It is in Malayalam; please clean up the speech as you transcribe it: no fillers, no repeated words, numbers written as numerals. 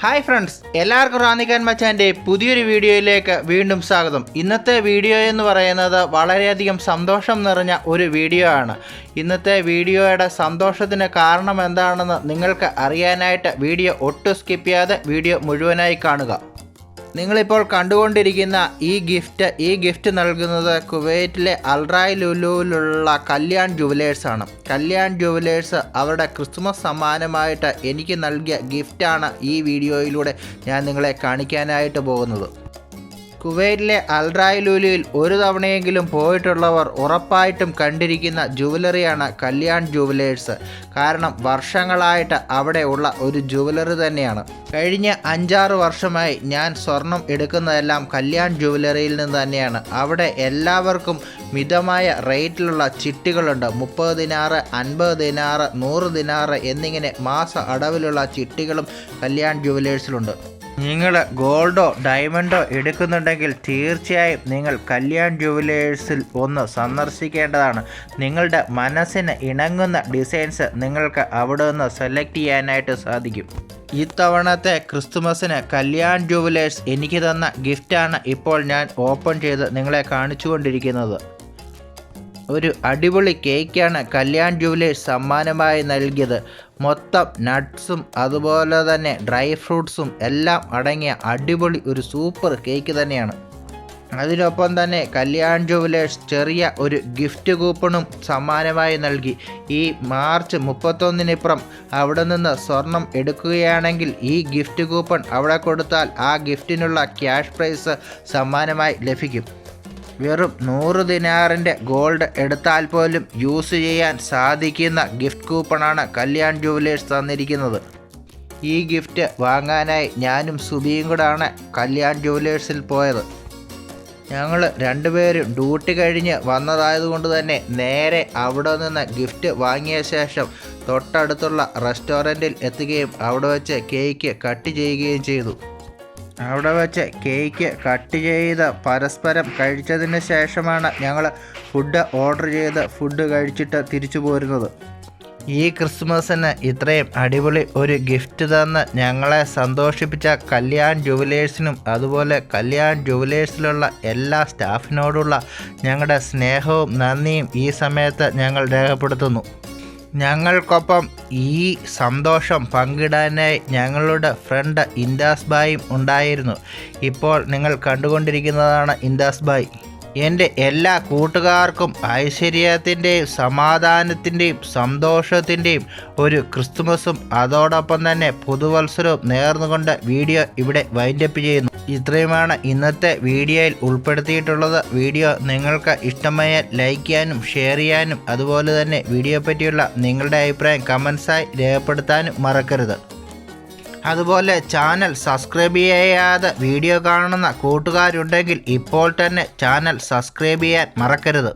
ഹായ് ഫ്രണ്ട്സ്, എല്ലാവർക്കും റാന്നിക്കാൻ മച്ചാൻ്റെ പുതിയൊരു വീഡിയോയിലേക്ക് വീണ്ടും സ്വാഗതം. ഇന്നത്തെ വീഡിയോ എന്ന് പറയുന്നത് വളരെയധികം സന്തോഷം നിറഞ്ഞ ഒരു വീഡിയോ ആണ്. ഇന്നത്തെ വീഡിയോയുടെ സന്തോഷത്തിന് കാരണം എന്താണെന്ന് നിങ്ങൾക്ക് അറിയാനായിട്ട് വീഡിയോ ഒട്ടും സ്കിപ്പ് ചെയ്യാതെ വീഡിയോ മുഴുവനായി കാണുക. നിങ്ങളിപ്പോൾ കണ്ടുകൊണ്ടിരിക്കുന്ന ഈ ഗിഫ്റ്റ് നൽകുന്നത് കുവൈറ്റിലെ അൽറായ് ലുലുവിലുള്ള കല്യാൺ ജുവലേഴ്സാണ്. കല്യാൺ ജുവലേഴ്സ് അവരുടെ ക്രിസ്മസ് സമ്മാനമായിട്ട് എനിക്ക് നൽകിയ ഗിഫ്റ്റാണ് ഈ വീഡിയോയിലൂടെ ഞാൻ നിങ്ങളെ കാണിക്കാനായിട്ട് പോകുന്നത്. കുവൈറ്റിലെ അൽറായ് ലുലുവിൽ ഒരു തവണയെങ്കിലും പോയിട്ടുള്ളവർ ഉറപ്പായിട്ടും കണ്ടിരിക്കുന്ന ജുവലറിയാണ് കല്യാൺ ജുവലേഴ്സ്. കാരണം വർഷങ്ങളായിട്ട് അവിടെ ഉള്ള ഒരു ജുവലറി തന്നെയാണ്. കഴിഞ്ഞ 5-6 വർഷമായി ഞാൻ സ്വർണം എടുക്കുന്നതെല്ലാം കല്യാൺ ജുവലറിയിൽ നിന്ന് തന്നെയാണ്. അവിടെ എല്ലാവർക്കും മിതമായ റേറ്റിലുള്ള ചിട്ടികളുണ്ട്. 30 ദിനാർ, 50 ദിനാർ, 100 ദിനാർ എന്നിങ്ങനെ മാസ അടവിലുള്ള ചിട്ടികളും കല്യാൺ ജുവലേഴ്സിലുണ്ട്. നിങ്ങൾ ഗോൾഡോ ഡയമണ്ടോ എടുക്കുന്നുണ്ടെങ്കിൽ തീർച്ചയായും നിങ്ങൾ കല്യാൺ ജുവലേഴ്സിൽ ഒന്ന് സന്ദർശിക്കേണ്ടതാണ്. നിങ്ങളുടെ മനസ്സിന് ഇണങ്ങുന്ന ഡിസൈൻസ് നിങ്ങൾക്ക് അവിടെ നിന്ന് സെലക്ട് ചെയ്യാനായിട്ട് സാധിക്കും. ഇത്തവണത്തെ ക്രിസ്തുമസിന് കല്യാൺ ജുവലേഴ്സ് എനിക്ക് തന്ന ഗിഫ്റ്റാണ് ഇപ്പോൾ ഞാൻ ഓപ്പൺ ചെയ്ത് നിങ്ങളെ കാണിച്ചുകൊണ്ടിരിക്കുന്നത്. ഒരു അടിപൊളി കേക്കാണ് കല്യാൺ ജുവലേഴ്സ് സമ്മാനമായി നൽകിയത്. മൊത്തം നട്ട്സും അതുപോലെ തന്നെ ഡ്രൈ ഫ്രൂട്ട്സും എല്ലാം അടങ്ങിയ അടിപൊളി ഒരു സൂപ്പർ കേക്ക് തന്നെയാണ്. അതിനൊപ്പം തന്നെ കല്യാൺ ജുവലേഴ്സ് ചെറിയ ഒരു ഗിഫ്റ്റ് കൂപ്പണും സമ്മാനമായി നൽകി. ഈ മാർച്ച് 31-നിപ്പുറം അവിടെ നിന്ന് സ്വർണം എടുക്കുകയാണെങ്കിൽ ഈ ഗിഫ്റ്റ് കൂപ്പൺ അവിടെ കൊടുത്താൽ ആ ഗിഫ്റ്റിനുള്ള ക്യാഷ് പ്രൈസ് സമ്മാനമായി ലഭിക്കും. വെറും 100 ദിനാറിൻ്റെ ഗോൾഡ് എടുത്താൽ പോലും യൂസ് ചെയ്യാൻ സാധിക്കുന്ന ഗിഫ്റ്റ് കൂപ്പണാണ് കല്യാൺ ജുവലേഴ്സ് തന്നിരിക്കുന്നത്. ഈ ഗിഫ്റ്റ് വാങ്ങാനായി ഞാനും സുബിയും കൂടാണ് കല്യാൺ ജുവലേഴ്സിൽ പോയത്. ഞങ്ങൾ രണ്ടുപേരും ഡ്യൂട്ടി കഴിഞ്ഞ് വന്നതായതുകൊണ്ട് തന്നെ നേരെ അവിടെ നിന്ന് ഗിഫ്റ്റ് വാങ്ങിയ ശേഷം തൊട്ടടുത്തുള്ള റെസ്റ്റോറൻറ്റിൽ എത്തുകയും അവിടെ വെച്ച് കേക്ക് കട്ട് ചെയ്യുകയും ചെയ്തു. അവിടെ വെച്ച് കേക്ക് കട്ട് ചെയ്ത് പരസ്പരം കഴിച്ചതിന് ശേഷമാണ് ഞങ്ങൾ ഫുഡ് ഓർഡർ ചെയ്ത് ഫുഡ് കഴിച്ചിട്ട് തിരിച്ചു പോരുന്നത്. ഈ ക്രിസ്മസിന് ഇത്രയും അടിപൊളി ഒരു ഗിഫ്റ്റ് തന്ന് ഞങ്ങളെ സന്തോഷിപ്പിച്ച കല്യാൺ ജുവലേഴ്സിനും അതുപോലെ കല്യാൺ ജുവലേഴ്സിലുള്ള എല്ലാ സ്റ്റാഫിനോടുള്ള ഞങ്ങളുടെ സ്നേഹവും നന്ദിയും ഈ സമയത്ത് ഞങ്ങൾ രേഖപ്പെടുത്തുന്നു. ഞങ്ങൾക്കൊപ്പം ഈ സന്തോഷം പങ്കിടാനായി ഞങ്ങളുടെ ഫ്രണ്ട് ഇൻദാസ് ബായും ഉണ്ടായിരുന്നു. ഇപ്പോൾ നിങ്ങൾ കണ്ടുകൊണ്ടിരിക്കുന്നതാണ് ഇൻദാസ് ബായ്. എൻ്റെ എല്ലാ കൂട്ടുകാർക്കും ഐശ്വര്യത്തിൻ്റെയും സമാധാനത്തിൻ്റെയും സന്തോഷത്തിൻ്റെയും ഒരു ക്രിസ്തുമസും അതോടൊപ്പം തന്നെ പുതുവത്സരവും നേർന്നുകൊണ്ട് വീഡിയോ ഇവിടെ വൈൻഡപ്പ് ചെയ്യുന്നു. ഇത്രയുമാണ് ഇന്നത്തെ വീഡിയോയിൽ ഉൾപ്പെടുത്തിയിട്ടുള്ളത്. വീഡിയോ നിങ്ങൾക്ക് ഇഷ്ടമായാൽ ലൈക്ക് ചെയ്യാനും ഷെയർ ചെയ്യാനും അതുപോലെ തന്നെ വീഡിയോ പറ്റിയുള്ള നിങ്ങളുടെ അഭിപ്രായം കമൻസായി രേഖപ്പെടുത്താനും മറക്കരുത്. അതുപോലെ ചാനൽ സബ്സ്ക്രൈബ് ചെയ്യാതെ വീഡിയോ കാണുന്ന കൂട്ടുകാരുണ്ടെങ്കിൽ ഇപ്പോൾ തന്നെ ചാനൽ സബ്സ്ക്രൈബ് ചെയ്യാൻ മറക്കരുത്.